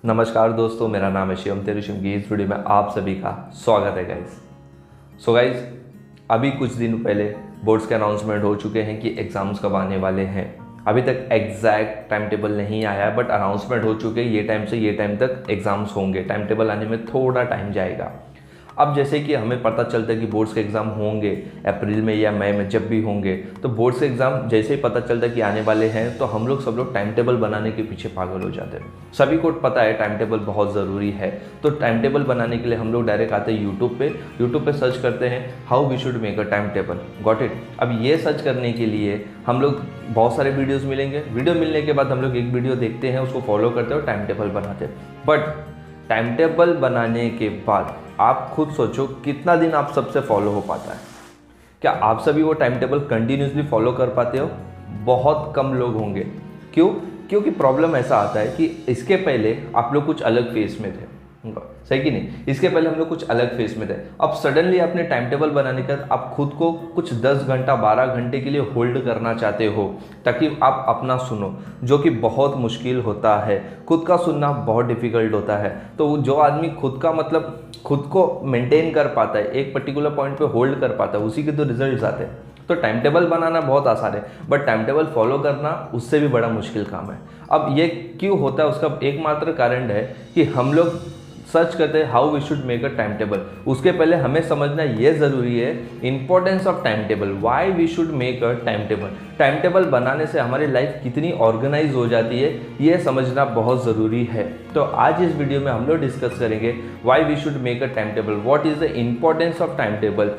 नमस्कार दोस्तों, मेरा नाम है शिवम तेरुशिम की इस वीडियो में आप सभी का स्वागत है गाइस। सो गाइस, अभी कुछ दिन पहले बोर्ड्स के अनाउंसमेंट हो चुके हैं कि एग्ज़ाम्स कब आने वाले हैं। अभी तक एग्जैक्ट टाइम टेबल नहीं आया है, बट अनाउंसमेंट हो चुके हैं ये टाइम से ये टाइम तक एग्ज़ाम्स होंगे। टाइम टेबल आने में थोड़ा टाइम जाएगा। अब जैसे कि हमें पता चलता है कि बोर्ड्स के एग्ज़ाम होंगे अप्रैल में या मई में, जब भी होंगे तो बोर्ड्स के एग्ज़ाम जैसे ही पता चलता है कि आने वाले हैं तो हम लोग सब लोग टाइम टेबल बनाने के पीछे पागल हो जाते हैं। सभी को पता है टाइम टेबल बहुत ज़रूरी है। तो टाइम टेबल बनाने के लिए हम लोग डायरेक्ट आते हैं यूट्यूब पे सर्च करते हैं how we should make a time table. Got it. अब ये सर्च करने के लिए हम लोग बहुत सारे वीडियोज़ मिलेंगे। वीडियो मिलने के बाद हम लोग एक वीडियो देखते हैं, उसको फॉलो करते हैं और टाइम टेबल बनाते हैं। बट टाइम टेबल बनाने के बाद आप खुद सोचो कितना दिन आप सबसे फॉलो हो पाता है। क्या आप सभी वो टाइम टेबल कंटिन्यूसली फॉलो कर पाते हो? बहुत कम लोग होंगे। क्यों? क्योंकि प्रॉब्लम ऐसा आता है कि इसके पहले आप लोग कुछ अलग फेस में थे, सही कि नहीं? इसके पहले हम लोग कुछ अलग फेस में थे। अब सडनली आपने टाइम टेबल बनाने का आप खुद को कुछ 10 घंटा 12 घंटे के लिए होल्ड करना चाहते हो ताकि आप अपना सुनो, जो कि बहुत मुश्किल होता है। खुद का सुनना बहुत डिफिकल्ट होता है। तो जो आदमी खुद का खुद को मेंटेन कर पाता है, एक पर्टिकुलर पॉइंट पे होल्ड कर पाता है, उसी के तो रिजल्ट्स आते हैं। तो टाइम टेबल बनाना बहुत आसान है, बट टाइम टेबल फॉलो करना उससे भी बड़ा मुश्किल काम है। अब ये क्यों होता है? उसका एकमात्र कारण है कि हम लोग सर्च करते हैं how we should make a time table. उसके पहले हमें समझना ये ज़रूरी है importance of time table, why we should make a time table. Time table बनाने से हमारी लाइफ कितनी ऑर्गेनाइज हो जाती है, ये समझना बहुत ज़रूरी है। तो आज इस वीडियो में हम लोग डिस्कस करेंगे why we should make a time table, what is the importance of time table.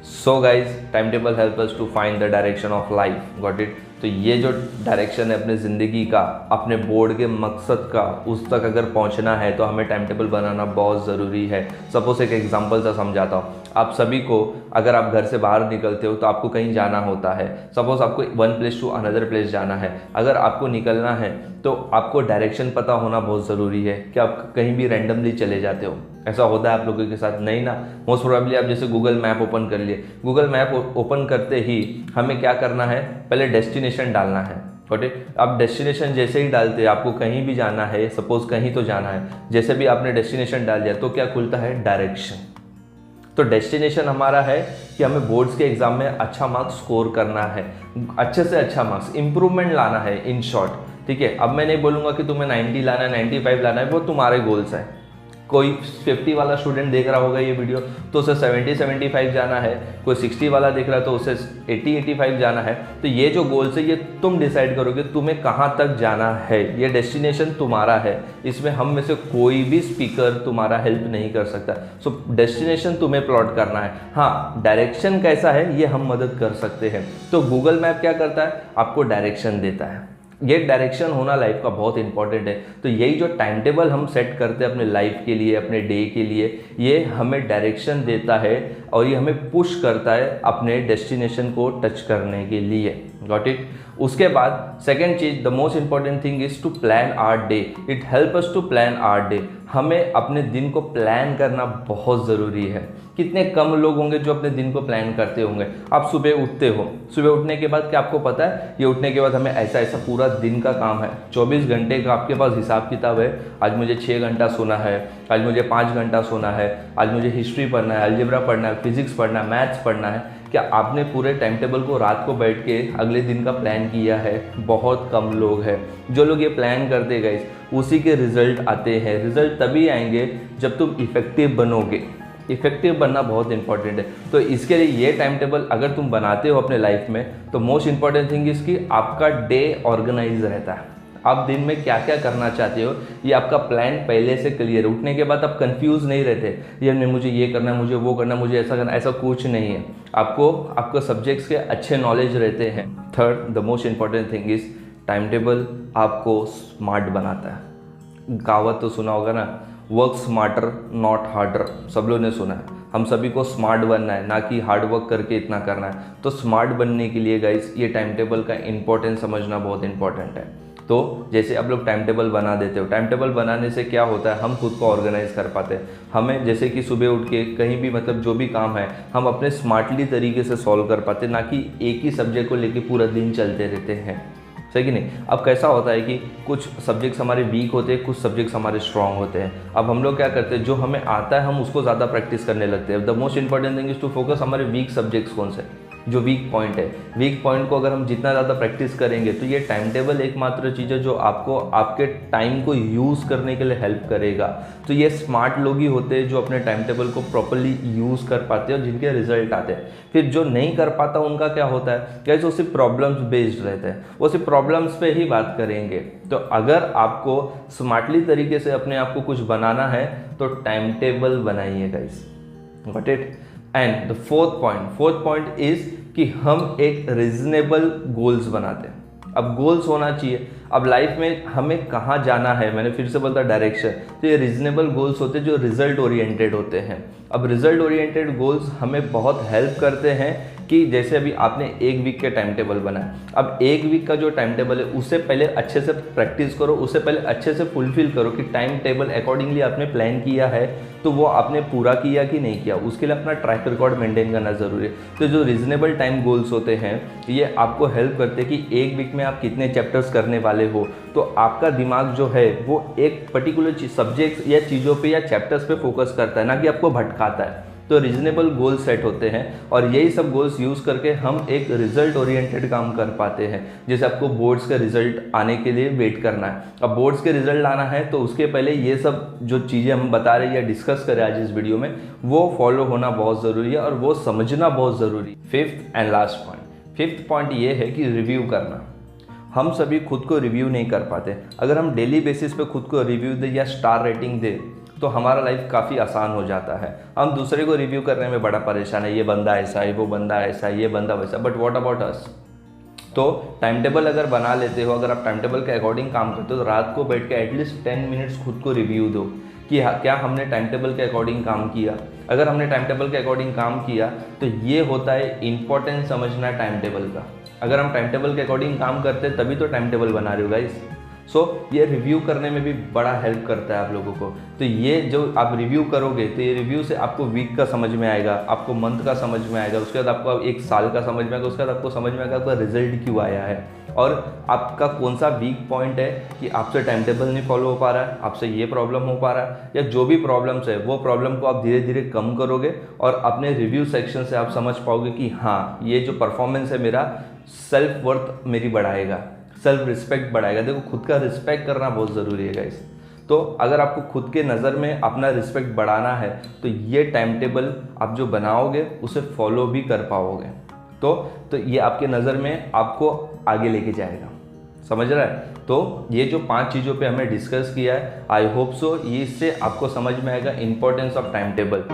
So guys, time table help us to find the direction of life. Got it. तो ये जो डायरेक्शन है अपने ज़िंदगी का, अपने बोर्ड के मकसद का, उस तक अगर पहुंचना है तो हमें टाइम टेबल बनाना बहुत ज़रूरी है। सपोज एक एग्जांपल से समझाता हूँ। आप सभी को अगर आप घर से बाहर निकलते हो तो आपको कहीं जाना होता है। सपोज आपको one place to another place जाना है। अगर आपको निकलना है तो आपको डायरेक्शन पता होना बहुत ज़रूरी है कि आप कहीं भी रैंडमली चले जाते हो। ऐसा होता है आप लोगों के साथ? नहीं ना। मोस्ट प्रोबेबली आप जैसे गूगल मैप ओपन कर लिए, गूगल मैप ओपन करते ही हमें क्या करना है? पहले डेस्टिनेशन डालना है। ओके। अब डेस्टिनेशन जैसे ही डालते हैं, आपको कहीं भी जाना है, सपोज कहीं तो जाना है, जैसे भी आपने डेस्टिनेशन डाल दिया तो क्या खुलता है? डायरेक्शन। तो डेस्टिनेशन हमारा है कि हमें बोर्ड्स के एग्जाम में अच्छा मार्क्स स्कोर करना है, अच्छे से अच्छा मार्क्स, इंप्रूवमेंट लाना है इन शॉर्ट। ठीक है। अब मैं नहीं बोलूँगा कि तुम्हें 90 लाना है, 95 लाना है, वो तुम्हारे गोल्स हैं। कोई 50 वाला स्टूडेंट देख रहा होगा ये वीडियो तो उसे 70-75 जाना है, कोई 60 वाला देख रहा है तो उसे 80-85 जाना है। तो ये जो गोल्स है ये तुम डिसाइड करोगे तुम्हें कहाँ तक जाना है। ये डेस्टिनेशन तुम्हारा है, इसमें हम में से कोई भी स्पीकर तुम्हारा हेल्प नहीं कर सकता। सो डेस्टिनेशन तुम्हें प्लॉट करना है। हाँ, डायरेक्शन कैसा है ये हम मदद कर सकते हैं। तो गूगल मैप क्या करता है? आपको डायरेक्शन देता है। ये डायरेक्शन होना लाइफ का बहुत इंपॉर्टेंट है। तो यही जो टाइम टेबल हम सेट करते हैं अपने लाइफ के लिए, अपने डे के लिए, ये हमें डायरेक्शन देता है और ये हमें पुश करता है अपने डेस्टिनेशन को टच करने के लिए। Got it. उसके बाद सेकेंड चीज, the most important thing is to plan our day. It help us to plan our day. हमें अपने दिन को प्लान करना बहुत ज़रूरी है। कितने कम लोग होंगे जो अपने दिन को प्लान करते होंगे। आप सुबह उठते हो, सुबह उठने के बाद क्या आपको पता है ये उठने के बाद हमें ऐसा ऐसा पूरा दिन का काम है, 24 घंटे का आपके पास हिसाब किताब है। आज मुझे 6 घंटा सोना है, आज मुझे 5 घंटा सोना है, आज मुझे हिस्ट्री पढ़ना है, अलजेब्रा पढ़ना है, फिजिक्स पढ़ना है, मैथ्स पढ़ना है। क्या आपने पूरे टाइम टेबल को रात को बैठ के अगले दिन का प्लान किया है? बहुत कम लोग हैं। जो लोग ये प्लान करते गए उसी के रिजल्ट आते हैं। रिजल्ट तभी आएंगे जब तुम इफेक्टिव बनोगे। इफेक्टिव बनना बहुत इंपॉर्टेंट है। तो इसके लिए ये टाइम टेबल अगर तुम बनाते हो अपने लाइफ में तो मोस्ट इंपॉर्टेंट थिंग इसकी आपका डे ऑर्गेनाइज रहता है। आप दिन में क्या क्या करना चाहते हो ये आपका प्लान पहले से क्लियर है। उठने के बाद आप कंफ्यूज नहीं रहते, ये नहीं मुझे ये करना है, मुझे वो करना है, मुझे ऐसा करना है, ऐसा कुछ नहीं है। आपको सब्जेक्ट्स के अच्छे नॉलेज रहते हैं। Third, the most important thing is time table आपको स्मार्ट बनाता है। कहावत तो सुना होगा ना, वर्क स्मार्टर नॉट हार्डर। सब लोगों ने सुना है। हम सभी को स्मार्ट बनना है, ना कि हार्ड वर्क करके इतना करना है। तो स्मार्ट बनने के लिए गाइस ये टाइम टेबल का इंपॉर्टेंस समझना बहुत इंपॉर्टेंट है। तो जैसे आप लोग टाइम टेबल बना देते हो, टाइम टेबल बनाने से क्या होता है? हम खुद को ऑर्गेनाइज कर पाते हैं। हमें जैसे कि सुबह उठ के कहीं भी जो भी काम है हम अपने स्मार्टली तरीके से सॉल्व कर पाते हैं, ना कि एक ही सब्जेक्ट को लेके पूरा दिन चलते रहते हैं। सही कि नहीं। अब कैसा होता है कि कुछ सब्जेक्ट्स हमारे वीक होते हैं, कुछ सब्जेक्ट्स हमारे स्ट्रांग होते हैं। अब हम लोग क्या करते हैं, जो हमें आता है हम उसको ज़्यादा प्रैक्टिस करने लगते हैं। The most important thing is to focus हमारे वीक सब्जेक्ट्स कौन से, जो वीक पॉइंट है। वीक पॉइंट को अगर हम जितना ज़्यादा प्रैक्टिस करेंगे तो ये टाइम टेबल एकमात्र चीज़ है जो आपको आपके टाइम को यूज़ करने के लिए हेल्प करेगा। तो ये स्मार्ट लोग ही होते हैं जो अपने टाइम टेबल को प्रॉपरली यूज़ कर पाते हैं और जिनके रिजल्ट आते हैं। फिर जो नहीं कर पाता उनका क्या होता है, कैसे वो सिर्फ प्रॉब्लम्स बेस्ड रहते हैं, वो सिर्फ प्रॉब्लम्स पे ही बात करेंगे। तो अगर आपको स्मार्टली तरीके से अपने आप को कुछ बनाना है तो टाइम टेबल बनाइए guys, got it. And the fourth point is कि हम एक रीजनेबल गोल्स बनाते हैं। अब गोल्स होना चाहिए। अब लाइफ में हमें कहाँ जाना है, मैंने फिर से बोलता डायरेक्शन, तो ये रीजनेबल गोल्स होते हैं जो रिजल्ट ओरिएंटेड होते हैं। अब रिजल्ट ओरिएंटेड गोल्स हमें बहुत हेल्प करते हैं कि जैसे अभी आपने एक वीक के टाइम टेबल बनाया, अब एक वीक का जो टाइम टेबल है उससे पहले अच्छे से प्रैक्टिस करो, उससे पहले अच्छे से फुलफिल करो कि टाइम टेबल अकॉर्डिंगली आपने प्लान किया है तो वो आपने पूरा किया कि नहीं किया, उसके लिए अपना ट्रैक रिकॉर्ड मेंटेन करना ज़रूरी है। तो जो रीजनेबल टाइम गोल्स होते हैं ये आपको हेल्प करते हैं कि एक वीक में आप कितने चैप्टर्स करने वाले हो, तो आपका दिमाग जो है वो एक पर्टिकुलर सब्जेक्ट्स या चीज़ों पे या चैप्टर्स पे फोकस करता है, ना कि आपको भटकाता है। तो रीजनेबल गोल सेट होते हैं और यही सब गोल्स यूज़ करके हम एक रिजल्ट ओरिएंटेड काम कर पाते हैं। जैसे आपको बोर्ड्स का रिजल्ट आने के लिए वेट करना है, अब बोर्ड्स के रिजल्ट लाना है तो उसके पहले ये सब जो चीज़ें हम बता रहे हैं या डिस्कस करें आज इस वीडियो में, वो फॉलो होना बहुत ज़रूरी है और वो समझना बहुत ज़रूरी है। फिफ्थ पॉइंट ये है कि रिव्यू करना। हम सभी खुद को रिव्यू नहीं कर पाते। अगर हम डेली बेसिस पे खुद को रिव्यू दें या स्टार रेटिंग दें तो हमारा लाइफ काफ़ी आसान हो जाता है। हम दूसरे को रिव्यू करने में बड़ा परेशान है, ये बंदा ऐसा है, वो बंदा ऐसा है, ये बंदा वैसा, बट व्हाट अबाउट अस। तो टाइम टेबल अगर बना लेते हो, अगर आप टाइम टेबल के अकॉर्डिंग काम करते हो तो रात को बैठ के एटलीस्ट 10 मिनट्स खुद को रिव्यू दो कि क्या हमने टाइम टेबल के अकॉर्डिंग काम किया। अगर हमने टाइम टेबल के अकॉर्डिंग काम किया तो ये होता है इंपॉर्टेंस समझना टाइम टेबल का। अगर हम टाइम टेबल के अकॉर्डिंग काम करते हैं तभी तो टाइम टेबल बना रहे हो गाइस। सो ये रिव्यू करने में भी बड़ा हेल्प करता है आप लोगों को। तो ये जो आप रिव्यू करोगे तो ये रिव्यू से आपको वीक का समझ में आएगा, आपको मंथ का समझ में आएगा, उसके बाद आपको एक साल का समझ में आएगा, उसके बाद आपको समझ में आएगा आपका रिजल्ट क्यों आया है और आपका कौन सा वीक पॉइंट है कि आपसे टाइम टेबल नहीं फॉलो हो पा रहा है, आपसे ये प्रॉब्लम हो पा रहा है, या जो भी प्रॉब्लम्स है वो प्रॉब्लम को आप धीरे धीरे कम करोगे और अपने रिव्यू सेक्शन से आप समझ पाओगे कि हाँ ये जो परफॉर्मेंस है मेरा सेल्फ वर्थ मेरी बढ़ाएगा, सेल्फ रिस्पेक्ट बढ़ाएगा। देखो खुद का रिस्पेक्ट करना बहुत ज़रूरी है गाइस। तो अगर आपको खुद के नज़र में अपना रिस्पेक्ट बढ़ाना है तो ये टाइम टेबल आप जो बनाओगे उसे फॉलो भी कर पाओगे। तो ये आपके नज़र में आपको आगे लेके जाएगा, समझ रहा है। तो ये जो 5 चीज़ों पे हमने डिस्कस किया है, आई होप सो ये इससे आपको समझ में आएगा इंपॉर्टेंस ऑफ टाइम टेबल।